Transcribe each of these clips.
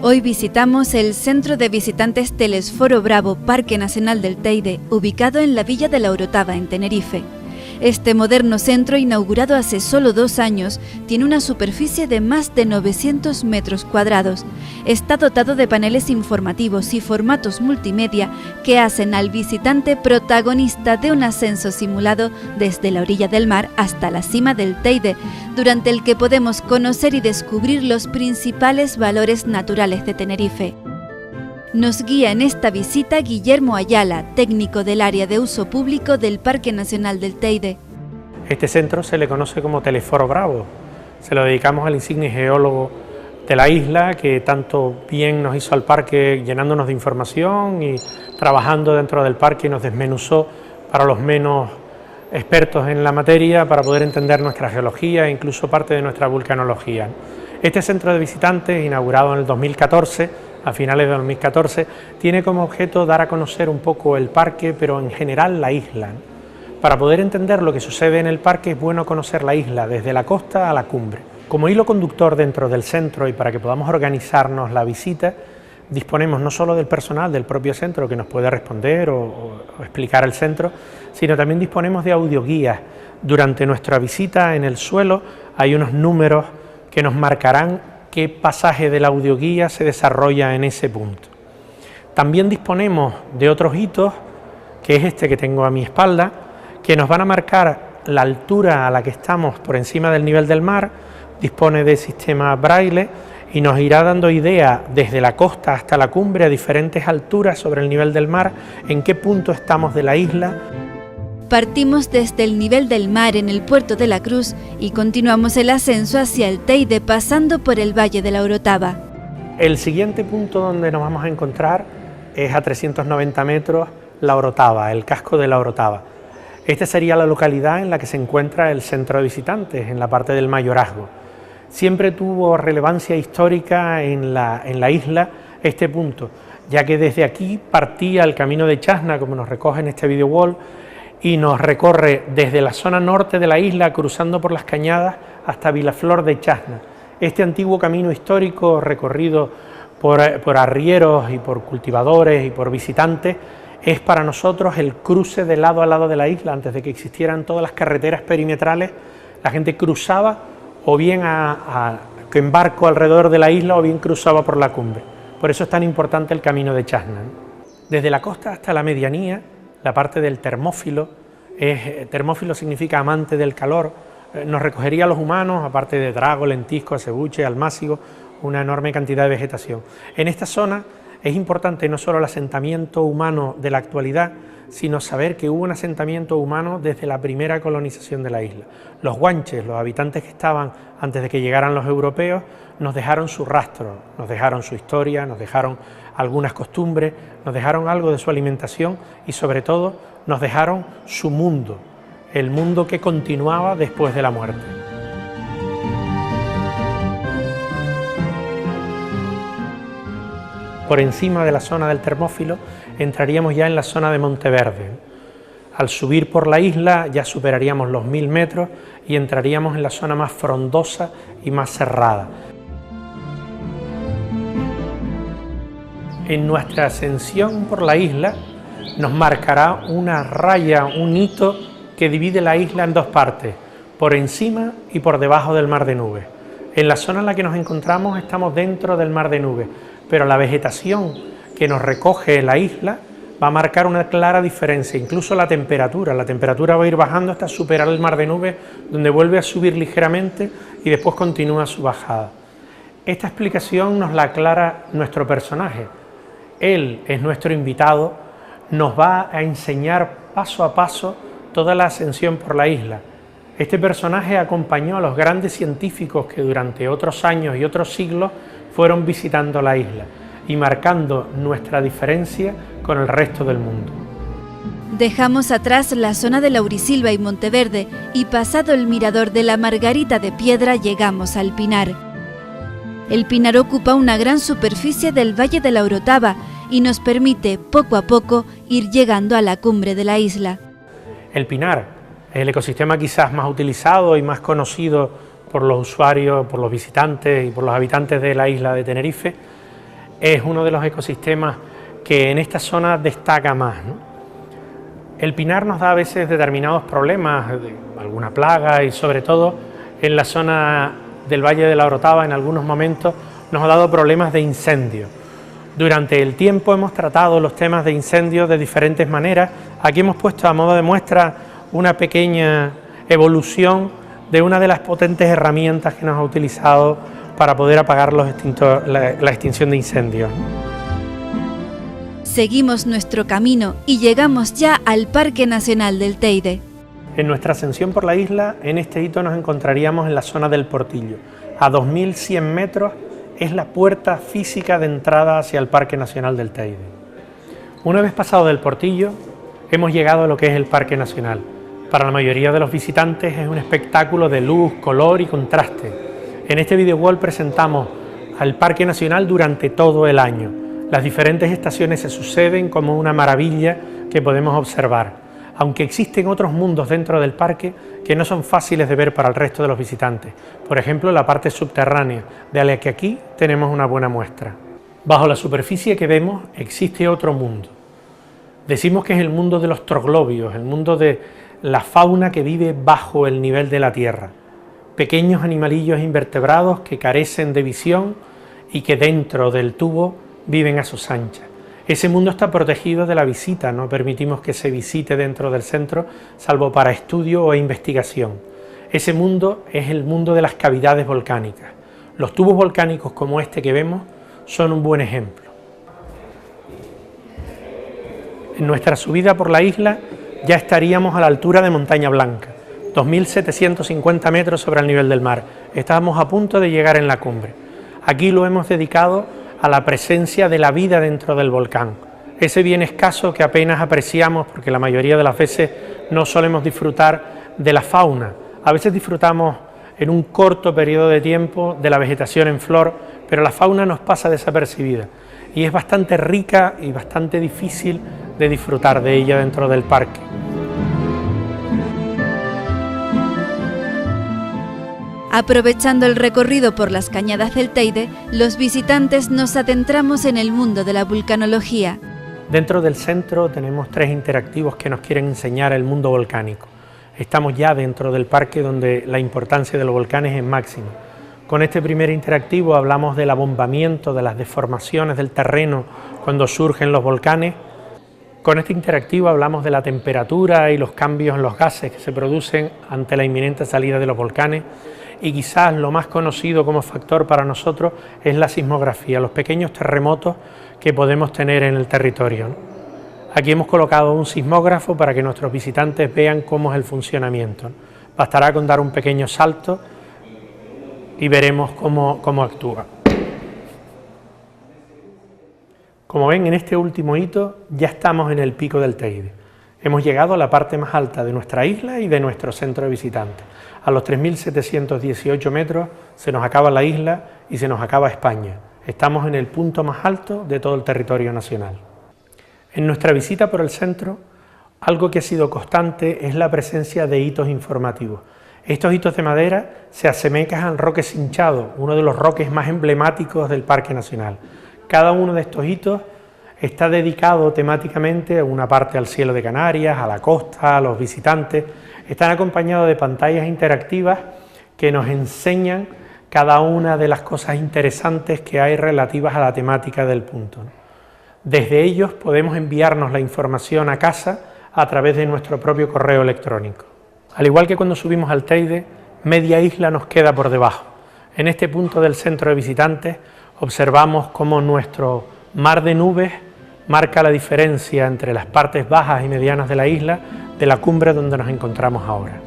Hoy visitamos el Centro de Visitantes Telesforo Bravo, Parque Nacional del Teide, ubicado en la Villa de la Orotava, en Tenerife. Este moderno centro, inaugurado hace solo 2 años, tiene una superficie de más de 900 metros cuadrados. Está dotado de paneles informativos y formatos multimedia que hacen al visitante protagonista de un ascenso simulado desde la orilla del mar hasta la cima del Teide, durante el que podemos conocer y descubrir los principales valores naturales de Tenerife. Nos guía en esta visita Guillermo Ayala, técnico del área de uso público del Parque Nacional del Teide. Este centro se le conoce como Telesforo Bravo. Se lo dedicamos al insigne geólogo de la isla, que tanto bien nos hizo al parque llenándonos de información y trabajando dentro del parque, nos desmenuzó para los menos expertos en la materia para poder entender nuestra geología e incluso parte de nuestra vulcanología. Este centro de visitantes, inaugurado en el 2014, a finales de 2014, tiene como objeto dar a conocer un poco el parque, pero en general la isla. Para poder entender lo que sucede en el parque es bueno conocer la isla, desde la costa a la cumbre. Como hilo conductor dentro del centro y para que podamos organizarnos la visita, disponemos no solo del personal del propio centro que nos puede responder o explicar el centro, sino también disponemos de audioguías. Durante nuestra visita en el suelo hay unos números que nos marcarán qué pasaje de la audioguía se desarrolla en ese punto. También disponemos de otros hitos, que es este que tengo a mi espalda, que nos van a marcar la altura a la que estamos por encima del nivel del mar. Dispone de sistema braille y nos irá dando idea desde la costa hasta la cumbre a diferentes alturas sobre el nivel del mar, en qué punto estamos de la isla. Partimos desde el nivel del mar en el puerto de la Cruz y continuamos el ascenso hacia el Teide pasando por el Valle de la Orotava. El siguiente punto donde nos vamos a encontrar es a 390 metros la Orotava, el casco de la Orotava. Esta sería la localidad en la que se encuentra el centro de visitantes, en la parte del mayorazgo. Siempre tuvo relevancia histórica en la isla este punto, ya que desde aquí partía el camino de Chasna, como nos recoge en este video wall, y nos recorre desde la zona norte de la isla, cruzando por las cañadas hasta Vilaflor de Chasna. Este antiguo camino histórico recorrido por arrieros y por cultivadores y por visitantes es para nosotros el cruce de lado a lado de la isla. Antes de que existieran todas las carreteras perimetrales, la gente cruzaba o bien en barco alrededor de la isla o bien cruzaba por la cumbre. Por eso es tan importante el camino de Chasna. Desde la costa hasta la medianía, la parte del termófilo, termófilo significa amante del calor, nos recogería a los humanos, aparte de drago, lentisco, acebuche, almácigo, una enorme cantidad de vegetación. En esta zona es importante no solo el asentamiento humano de la actualidad, sino saber que hubo un asentamiento humano desde la primera colonización de la isla. Los guanches, los habitantes que estaban antes de que llegaran los europeos, nos dejaron su rastro, nos dejaron su historia, nos dejaron algunas costumbres, nos dejaron algo de su alimentación y sobre todo nos dejaron su mundo, el mundo que continuaba después de la muerte. Por encima de la zona del termófilo entraríamos ya en la zona de Monteverde. Al subir por la isla ya superaríamos los 1000 metros y entraríamos en la zona más frondosa y más cerrada. En nuestra ascensión por la isla nos marcará una raya, un hito que divide la isla en 2 partes, por encima y por debajo del mar de nubes. En la zona en la que nos encontramos estamos dentro del mar de nubes, pero la vegetación que nos recoge la isla va a marcar una clara diferencia, incluso la temperatura va a ir bajando hasta superar el mar de nubes, donde vuelve a subir ligeramente y después continúa su bajada. Esta explicación nos la aclara nuestro personaje. Él es nuestro invitado, nos va a enseñar paso a paso toda la ascensión por la isla. Este personaje acompañó a los grandes científicos que durante otros años y otros siglos fueron visitando la isla y marcando nuestra diferencia con el resto del mundo. Dejamos atrás la zona de Laurisilva y Monteverde y pasado el mirador de la Margarita de Piedra llegamos al Pinar. El Pinar ocupa una gran superficie del Valle de la Orotava y nos permite poco a poco ir llegando a la cumbre de la isla. El Pinar es el ecosistema quizás más utilizado y más conocido por los usuarios, por los visitantes y por los habitantes de la isla de Tenerife. es uno de los ecosistemas que en esta zona destaca más, ¿no? El pinar nos da a veces determinados problemas, alguna plaga, y sobre todo en la zona del Valle de la Orotava en algunos momentos nos ha dado problemas de incendio. Durante el tiempo hemos tratado los temas de incendios de diferentes maneras. Aquí hemos puesto a modo de muestra una pequeña evolución de una de las potentes herramientas que nos ha utilizado para poder apagar la extinción de incendios. Seguimos nuestro camino y llegamos ya al Parque Nacional del Teide. En nuestra ascensión por la isla, en este hito nos encontraríamos en la zona del Portillo. A 2.100 metros es la puerta física de entrada hacia el Parque Nacional del Teide. Una vez pasado del Portillo, hemos llegado a lo que es el Parque Nacional. Para la mayoría de los visitantes es un espectáculo de luz, color y contraste. En este video wall presentamos al Parque Nacional durante todo el año. Las diferentes estaciones se suceden como una maravilla que podemos observar, aunque existen otros mundos dentro del parque que no son fáciles de ver para el resto de los visitantes. Por ejemplo, la parte subterránea, de la que aquí tenemos una buena muestra. Bajo la superficie que vemos existe otro mundo. Decimos que es el mundo de los troglobios, el mundo de la fauna que vive bajo el nivel de la tierra. Pequeños animalillos invertebrados que carecen de visión y que dentro del tubo viven a sus anchas. Ese mundo está protegido de la visita, no permitimos que se visite dentro del centro, salvo para estudio o investigación. Ese mundo es el mundo de las cavidades volcánicas. Los tubos volcánicos como este que vemos son un buen ejemplo. En nuestra subida por la isla ya estaríamos a la altura de Montaña Blanca, 2.750 metros sobre el nivel del mar. Estábamos a punto de llegar en la cumbre. Aquí lo hemos dedicado a la presencia de la vida dentro del volcán, ese bien escaso que apenas apreciamos porque la mayoría de las veces no solemos disfrutar de la fauna. A veces disfrutamos en un corto periodo de tiempo de la vegetación en flor, pero la fauna nos pasa desapercibida y es bastante rica y bastante difícil de disfrutar de ella dentro del parque. Aprovechando el recorrido por las cañadas del Teide, los visitantes nos adentramos en el mundo de la vulcanología. Dentro del centro tenemos 3 interactivos que nos quieren enseñar el mundo volcánico. Estamos ya dentro del parque donde la importancia de los volcanes es máxima. Con este primer interactivo hablamos del abombamiento, de las deformaciones del terreno cuando surgen los volcanes. Con este interactivo hablamos de la temperatura y los cambios en los gases que se producen ante la inminente salida de los volcanes. Y quizás lo más conocido como factor para nosotros es la sismografía, los pequeños terremotos que podemos tener en el territorio, ¿no? Aquí hemos colocado un sismógrafo para que nuestros visitantes vean cómo es el funcionamiento, ¿no? Bastará con dar un pequeño salto y veremos cómo actúa. Como ven, en este último hito ya estamos en el pico del Teide. Hemos llegado a la parte más alta de nuestra isla y de nuestro centro de visitantes. A los 3.718 metros se nos acaba la isla y se nos acaba España. Estamos en el punto más alto de todo el territorio nacional. En nuestra visita por el centro, algo que ha sido constante es la presencia de hitos informativos. Estos hitos de madera se asemejan al roque cinchado, uno de los roques más emblemáticos del Parque Nacional. Cada uno de estos hitos está dedicado temáticamente a una parte al cielo de Canarias, a la costa, a los visitantes. Están acompañados de pantallas interactivas que nos enseñan cada una de las cosas interesantes que hay relativas a la temática del punto, ¿no? Desde ellos podemos enviarnos la información a casa a través de nuestro propio correo electrónico. Al igual que cuando subimos al Teide, media isla nos queda por debajo. En este punto del centro de visitantes observamos cómo nuestro mar de nubes marca la diferencia entre las partes bajas y medianas de la isla de la cumbre donde nos encontramos ahora.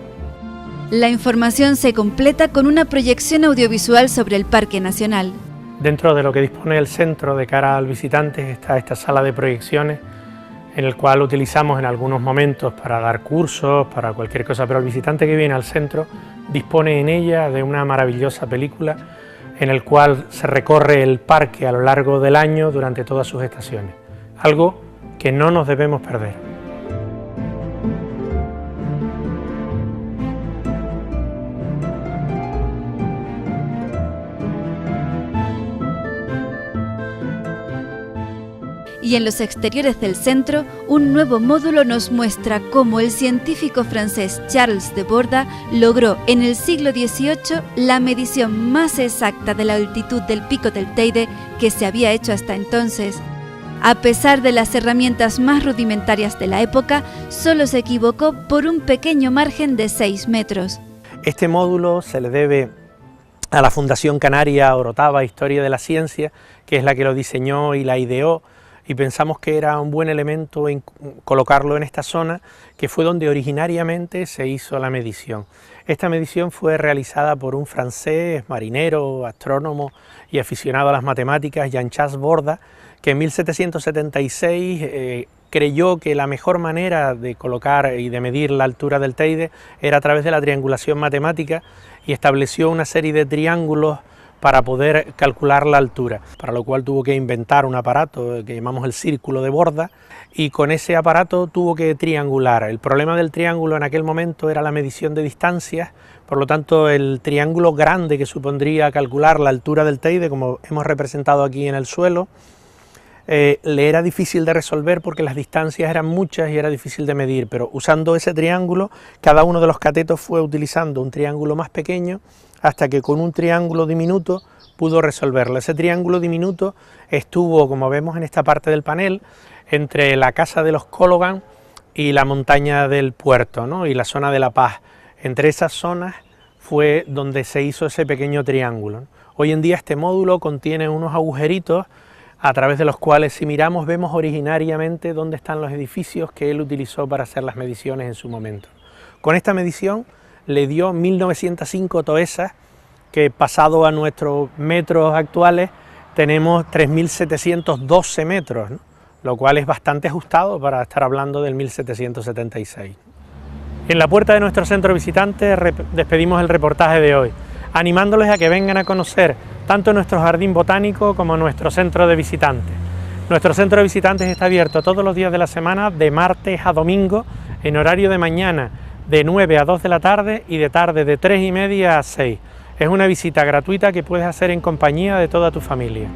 La información se completa con una proyección audiovisual sobre el Parque Nacional. Dentro de lo que dispone el centro de cara al visitante está esta sala de proyecciones en el cual utilizamos en algunos momentos para dar cursos, para cualquier cosa, pero el visitante que viene al centro dispone en ella de una maravillosa película en el cual se recorre el parque a lo largo del año durante todas sus estaciones, algo que no nos debemos perder. y en los exteriores del centro, un nuevo módulo nos muestra cómo el científico francés Charles de Borda logró en el siglo XVIII la medición más exacta de la altitud del pico del Teide que se había hecho hasta entonces. A pesar de las herramientas más rudimentarias de la época, solo se equivocó por un pequeño margen de 6 metros. Este módulo se le debe a la Fundación Canaria Orotava Historia de la Ciencia, que es la que lo diseñó y la ideó, y pensamos que era un buen elemento colocarlo en esta zona, que fue donde originariamente se hizo la medición. Esta medición fue realizada por un francés, marinero, astrónomo y aficionado a las matemáticas, Jean-Charles Borda, que en 1776 creyó que la mejor manera de colocar y de medir la altura del Teide era a través de la triangulación matemática, y estableció una serie de triángulos para poder calcular la altura, para lo cual tuvo que inventar un aparato que llamamos el círculo de Borda, y con ese aparato tuvo que triangular. El problema del triángulo en aquel momento era la medición de distancias, por lo tanto el triángulo grande que supondría calcular la altura del Teide, como hemos representado aquí en el suelo, le era difícil de resolver porque las distancias eran muchas y era difícil de medir, pero usando ese triángulo, cada uno de los catetos fue utilizando un triángulo más pequeño hasta que con un triángulo diminuto pudo resolverlo. Ese triángulo diminuto estuvo, como vemos en esta parte del panel, entre la casa de los Cologan y la montaña del Puerto, ¿no? Y la zona de La Paz. Entre esas zonas fue donde se hizo ese pequeño triángulo. Hoy en día este módulo contiene unos agujeritos a través de los cuales, si miramos, vemos originariamente dónde están los edificios que él utilizó para hacer las mediciones en su momento. Con esta medición le dio 1905 toesas, que pasado a nuestros metros actuales tenemos 3712 metros, ¿no? Lo cual es bastante ajustado para estar hablando del 1776. En la puerta de nuestro centro visitante despedimos el reportaje de hoy, animándoles a que vengan a conocer tanto nuestro jardín botánico como nuestro centro de visitantes. Nuestro centro de visitantes está abierto todos los días de la semana, de martes a domingo, en horario de mañana de 9 a 2 de la tarde y de tarde de 3:30 a 6. Es una visita gratuita que puedes hacer en compañía de toda tu familia.